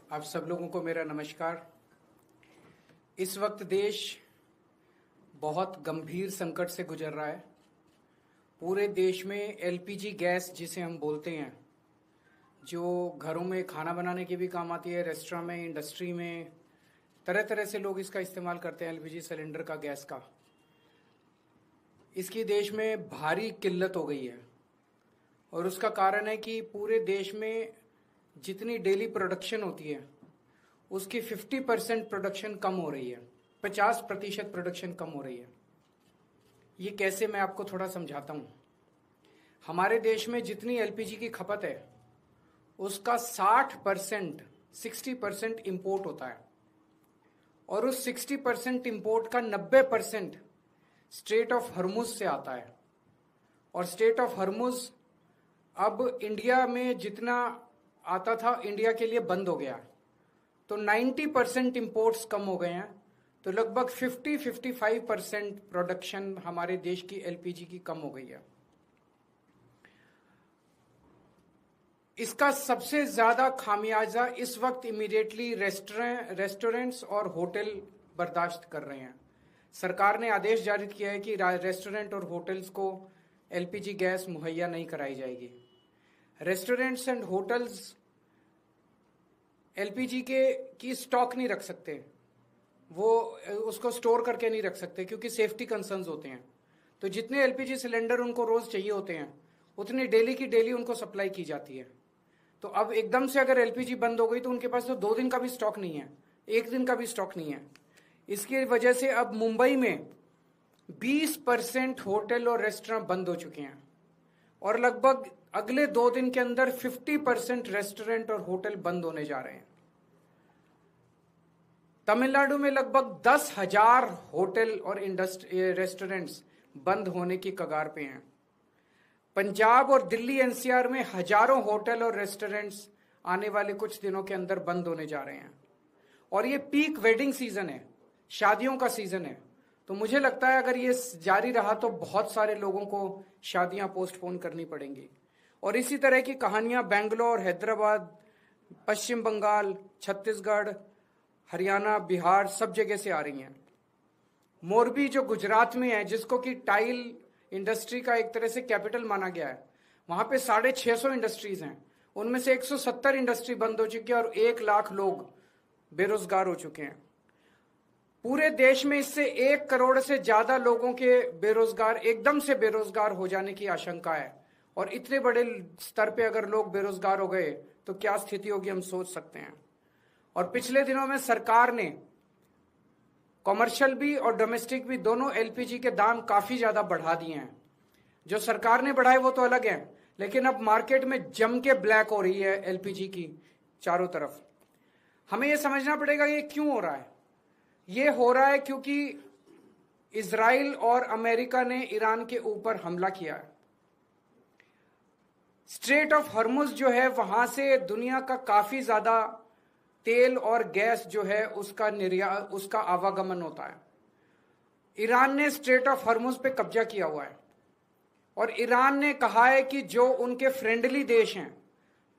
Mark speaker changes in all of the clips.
Speaker 1: आप सब लोगों को मेरा नमस्कार। इस वक्त देश बहुत गंभीर संकट से गुजर रहा है। पूरे देश में एलपीजी गैस जिसे हम बोलते हैं, जो घरों में खाना बनाने के भी काम आती है, रेस्टोरेंट में, इंडस्ट्री में, तरह तरह से लोग इसका इस्तेमाल करते हैं। एलपीजी सिलेंडर का, गैस का, इसकी देश में भारी किल्लत हो गई है। और उसका कारण है कि पूरे देश में जितनी डेली प्रोडक्शन होती है उसकी 50% प्रोडक्शन कम हो रही है, 50% प्रोडक्शन कम हो रही है। ये कैसे, मैं आपको थोड़ा समझाता हूँ। हमारे देश में जितनी एलपीजी की खपत है उसका 60% इंपोर्ट होता है, और उस 60% इंपोर्ट का 90% स्ट्रेट ऑफ हॉर्मुज से आता है। और स्ट्रेट ऑफ हॉर्मुज अब इंडिया में जितना आता था, इंडिया के लिए बंद हो गया। तो 90% इंपोर्ट्स कम हो गए हैं। तो लगभग 50-55% प्रोडक्शन हमारे देश की एलपीजी की कम हो गई है। इसका सबसे ज्यादा खामियाजा इस वक्त इमीडिएटली रेस्टोरेंट्स और होटल बर्दाश्त कर रहे हैं। सरकार ने आदेश जारी किया है कि रेस्टोरेंट और होटल्स को एलपीजी गैस मुहैया नहीं कराई जाएगी। रेस्टोरेंट्स एंड होटल्स एलपीजी की स्टॉक नहीं रख सकते, वो उसको स्टोर करके नहीं रख सकते क्योंकि सेफ्टी कंसर्न्स होते हैं। तो जितने एलपीजी सिलेंडर उनको रोज चाहिए होते हैं उतनी डेली की डेली उनको सप्लाई की जाती है। तो अब एकदम से अगर एलपीजी बंद हो गई तो उनके पास तो 2 दिन का भी स्टॉक नहीं है, 1 दिन का भी स्टॉक नहीं है। इसकी वजह से अब मुंबई में 20% होटल और रेस्टोरेंट बंद हो चुके हैं, और लगभग अगले 2 दिन के अंदर 50% रेस्टोरेंट और होटल बंद होने जा रहे हैं। तमिलनाडु में लगभग 10,000 होटल और रेस्टोरेंट्स बंद होने की कगार पे हैं। पंजाब और दिल्ली एनसीआर में हजारों होटल और रेस्टोरेंट्स आने वाले कुछ दिनों के अंदर बंद होने जा रहे हैं। और ये पीक वेडिंग सीजन है, शादियों का सीजन है। तो मुझे लगता है अगर ये जारी रहा तो बहुत सारे लोगों को शादियां पोस्टपोन करनी पड़ेंगी। और इसी तरह की कहानियां बेंगलोर, हैदराबाद, पश्चिम बंगाल, छत्तीसगढ़, हरियाणा, बिहार, सब जगह से आ रही हैं। मोरबी जो गुजरात में है, जिसको कि टाइल इंडस्ट्री का एक तरह से कैपिटल माना गया है, वहां पे 650 इंडस्ट्रीज हैं। उनमें से 170 इंडस्ट्री बंद हो चुकी है और 1 लाख लोग बेरोजगार हो चुके हैं। पूरे देश में इससे 1 करोड़ से ज्यादा लोगों के एकदम से बेरोजगार हो जाने की आशंका है। और इतने बड़े स्तर पे अगर लोग बेरोजगार हो गए तो क्या स्थिति होगी, हम सोच सकते हैं। और पिछले दिनों में सरकार ने कॉमर्शियल भी और डोमेस्टिक भी दोनों एलपीजी के दाम काफी ज्यादा बढ़ा दिए हैं। जो सरकार ने बढ़ाए वो तो अलग है, लेकिन अब मार्केट में जम के ब्लैक हो रही है एलपीजी की चारों तरफ। हमें यह समझना पड़ेगा ये क्यों हो रहा है। ये हो रहा है क्योंकि इजराइल और अमेरिका ने ईरान के ऊपर हमला किया है। स्ट्रेट ऑफ हॉर्मुज जो है, वहां से दुनिया का काफी ज्यादा तेल और गैस जो है उसका आवागमन होता है। ईरान ने स्ट्रेट ऑफ हॉर्मुज पे कब्जा किया हुआ है, और ईरान ने कहा है कि जो उनके फ्रेंडली देश हैं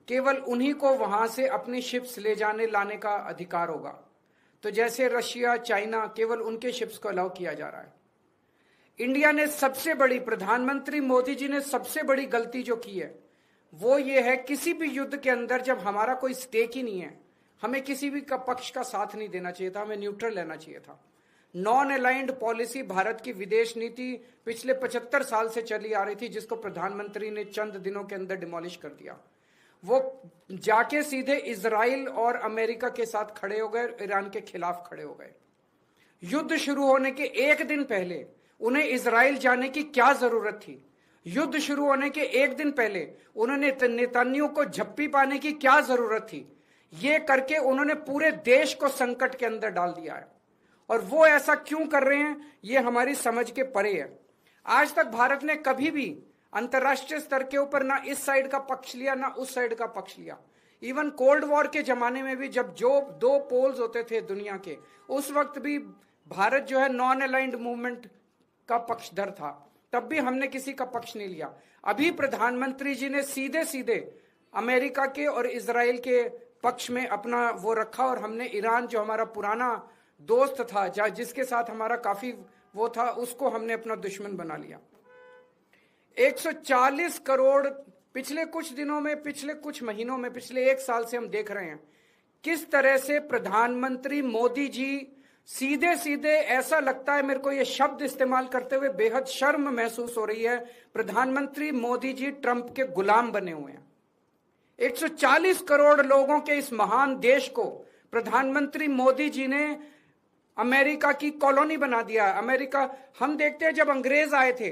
Speaker 1: केवल उन्हीं को वहां से अपनी शिप्स ले जाने लाने का अधिकार होगा। तो जैसे रशिया, चाइना, केवल उनके शिप्स को अलाउ किया जा रहा है। इंडिया ने सबसे बड़ी, प्रधानमंत्री मोदी जी ने सबसे बड़ी गलती जो की है वो ये है, किसी भी युद्ध के अंदर जब हमारा कोई स्टेक ही नहीं है, हमें किसी भी पक्ष का साथ नहीं देना चाहिए था, हमें न्यूट्रल रहना चाहिए था। नॉन अलाइंड पॉलिसी भारत की विदेश नीति पिछले 75 साल से चली आ रही थी, जिसको प्रधानमंत्री ने चंद दिनों के अंदर डिमोलिश कर दिया। वो जाके सीधे इजराइल और अमेरिका के साथ खड़े हो गए, ईरान के खिलाफ खड़े हो गए। युद्ध शुरू होने के 1 दिन पहले उन्हें इजराइल जाने की क्या जरूरत थी? युद्ध शुरू होने के 1 दिन पहले उन्होंने नेतन्याहू को झप्पी पाने की क्या जरूरत थी? ये करके उन्होंने पूरे देश को संकट के अंदर डाल दिया है। और वो ऐसा क्यों कर रहे हैं ये हमारी समझ के परे है। आज तक भारत ने कभी भी अंतर्राष्ट्रीय स्तर के ऊपर ना इस साइड का पक्ष लिया ना उस साइड का पक्ष लिया। इवन कोल्ड वॉर के जमाने में भी जब जो 2 पोल्स होते थे दुनिया के, उस वक्त भी भारत जो है नॉन अलाइंड मूवमेंट का पक्षधर था, तब भी हमने किसी का पक्ष नहीं लिया। अभी प्रधानमंत्री जी ने सीधे सीधे अमेरिका के और इजराइल के पक्ष में अपना वो रखा और हमने ईरान जो हमारा पुराना दोस्त था, जिसके साथ हमारा काफी वो था, उसको हमने अपना दुश्मन बना लिया। 140 करोड़ पिछले कुछ दिनों में, पिछले कुछ महीनों में, पिछले 1 साल से हम देख रहे हैं किस तरह से प्रधानमंत्री मोदी जी सीधे सीधे, ऐसा लगता है मेरे को ये शब्द इस्तेमाल करते हुए बेहद शर्म महसूस हो रही है, प्रधानमंत्री मोदी जी ट्रंप के गुलाम बने हुए हैं। 140 करोड़ लोगों के इस महान देश को प्रधानमंत्री मोदी जी ने अमेरिका की कॉलोनी बना दिया है। अमेरिका, हम देखते हैं जब अंग्रेज आए थे,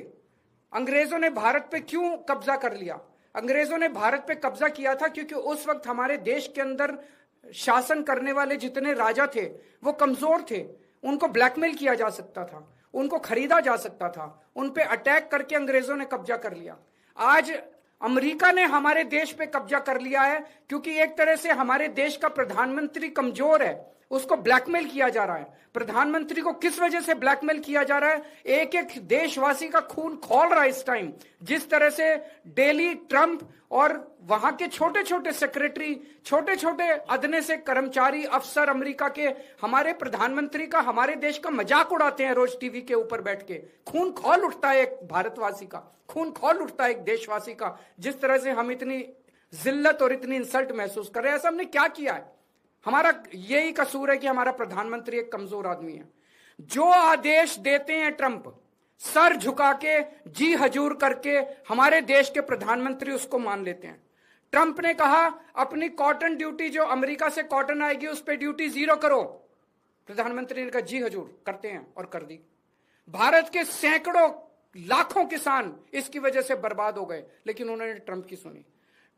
Speaker 1: अंग्रेजों ने भारत पे क्यों कब्जा कर लिया? अंग्रेजों ने भारत पे कब्जा किया था क्योंकि उस वक्त हमारे देश के अंदर शासन करने वाले जितने राजा थे वो कमजोर थे, उनको ब्लैकमेल किया जा सकता था, उनको खरीदा जा सकता था, उन पे अटैक करके अंग्रेजों ने कब्जा कर लिया। आज अमेरिका ने हमारे देश पे कब्जा कर लिया है क्योंकि एक तरह से हमारे देश का प्रधानमंत्री कमजोर है, उसको ब्लैकमेल किया जा रहा है। प्रधानमंत्री को किस वजह से ब्लैकमेल किया जा रहा है? एक एक देशवासी का खून खौल रहा है इस टाइम। जिस तरह से डेली ट्रंप और वहां के छोटे छोटे सेक्रेटरी, छोटे छोटे अदने से कर्मचारी, अफसर अमेरिका के हमारे प्रधानमंत्री का, हमारे देश का मजाक उड़ाते हैं रोज टीवी के ऊपर बैठ के। खून खौल उठता है एक भारतवासी का, खून खौल उठता है एक देशवासी का, जिस तरह से हम इतनी जिल्लत और इतनी इंसल्ट महसूस कर रहे हैं। ऐसा हमने क्या किया है? हमारा यही कसूर है कि हमारा प्रधानमंत्री एक कमजोर आदमी है। जो आदेश देते हैं ट्रंप, सर झुका के, जी हजूर करके हमारे देश के प्रधानमंत्री उसको मान लेते हैं। ट्रंप ने कहा अपनी कॉटन ड्यूटी, जो अमेरिका से कॉटन आएगी उस पर ड्यूटी 0 करो। प्रधानमंत्री ने कहा जी हजूर, करते हैं, और कर दी। भारत के सैकड़ों लाखों किसान इसकी वजह से बर्बाद हो गए, लेकिन उन्होंने ट्रंप की सुनी।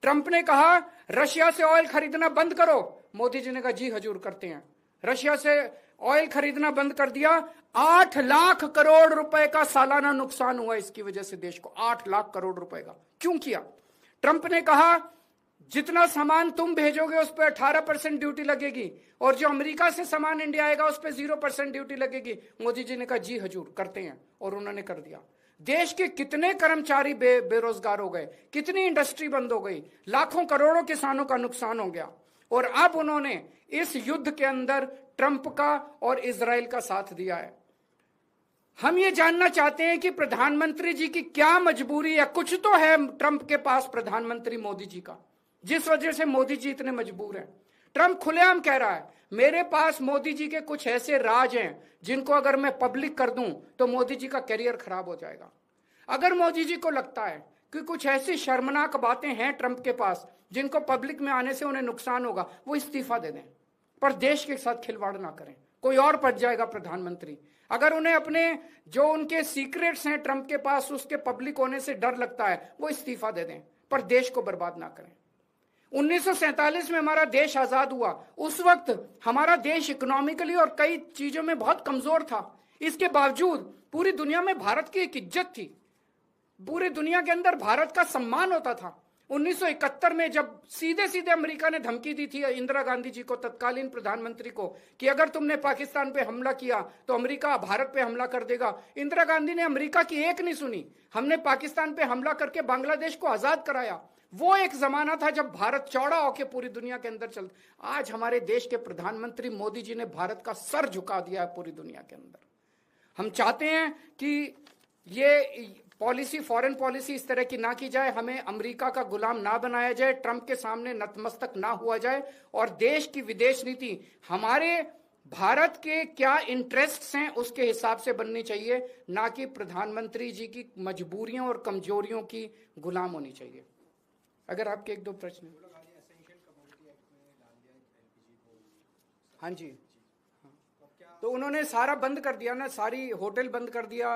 Speaker 1: ट्रंप ने कहा रशिया से ऑयल खरीदना बंद करो, मोदी जी ने कहा जी हजूर, करते हैं। रशिया से ऑयल खरीदना बंद कर दिया। 8 लाख करोड़ रुपए का सालाना नुकसान हुआ इसकी वजह से देश को, 8 लाख करोड़ रुपए का। क्यों किया? ट्रंप ने कहा जितना सामान तुम भेजोगे उस पर 18% ड्यूटी लगेगी, और जो अमेरिका से सामान इंडिया आएगा उस पर 0% ड्यूटी लगेगी। मोदी जी ने कहा जी हजूर, करते हैं, और उन्होंने कर दिया। देश के कितने कर्मचारी बेरोजगार हो गए, कितनी इंडस्ट्री बंद हो गई, लाखों करोड़ों किसानों का नुकसान हो गया। और अब उन्होंने इस युद्ध के अंदर ट्रंप का और इजराइल का साथ दिया है। हम ये जानना चाहते हैं कि प्रधानमंत्री जी की क्या मजबूरी है? कुछ तो है ट्रंप के पास, प्रधानमंत्री मोदी जी का, जिस वजह से मोदी जी इतने मजबूर हैं। ट्रंप खुलेआम कह रहा है मेरे पास मोदी जी के कुछ ऐसे राज हैं जिनको अगर मैं पब्लिक कर दूं तो मोदी जी का करियर खराब हो जाएगा। अगर मोदी जी को लगता है कि कुछ ऐसी शर्मनाक बातें हैं ट्रंप के पास जिनको पब्लिक में आने से उन्हें नुकसान होगा, वो इस्तीफा दे दें, पर देश के साथ खिलवाड़ ना करें। कोई और बच जाएगा प्रधानमंत्री। अगर उन्हें अपने जो उनके सीक्रेट्स हैं ट्रंप के पास, उसके पब्लिक होने से डर लगता है, वो इस्तीफा दे दें, पर देश को बर्बाद ना करें। 1947 में हमारा देश आजाद हुआ, उस वक्त हमारा देश इकोनॉमिकली और कई चीजों में बहुत कमजोर था। इसके बावजूद पूरी दुनिया में भारत की एक इज्जत थी, पूरी दुनिया के अंदर भारत का सम्मान होता था। 1971 में जब सीधे सीधे अमेरिका ने धमकी दी थी इंदिरा गांधी जी को, तत्कालीन प्रधानमंत्री को, कि अगर तुमने पाकिस्तान पे हमला किया तो अमेरिका भारत पे हमला कर देगा। इंदिरा गांधी ने अमेरिका की एक नहीं सुनी, हमने पाकिस्तान पे हमला करके बांग्लादेश को आजाद कराया। वो एक जमाना था जब भारत चौड़ा होकर पूरी दुनिया के अंदर चल। आज हमारे देश के प्रधानमंत्री मोदी जी ने भारत का सर झुका दिया है पूरी दुनिया के अंदर। हम चाहते हैं कि ये पॉलिसी, फॉरेन पॉलिसी इस तरह की ना की जाए, हमें अमेरिका का गुलाम ना बनाया जाए, ट्रंप के सामने नतमस्तक ना हुआ जाए, और देश की विदेश नीति हमारे भारत के क्या इंटरेस्ट्स हैं उसके हिसाब से बननी चाहिए, ना कि प्रधानमंत्री जी की मजबूरियों और कमजोरियों की गुलाम होनी चाहिए। अगर आपके 1-2 प्रश्न। हाँ जी, हाँ। तो उन्होंने सारा बंद कर दिया ना, सारी होटल बंद कर दिया,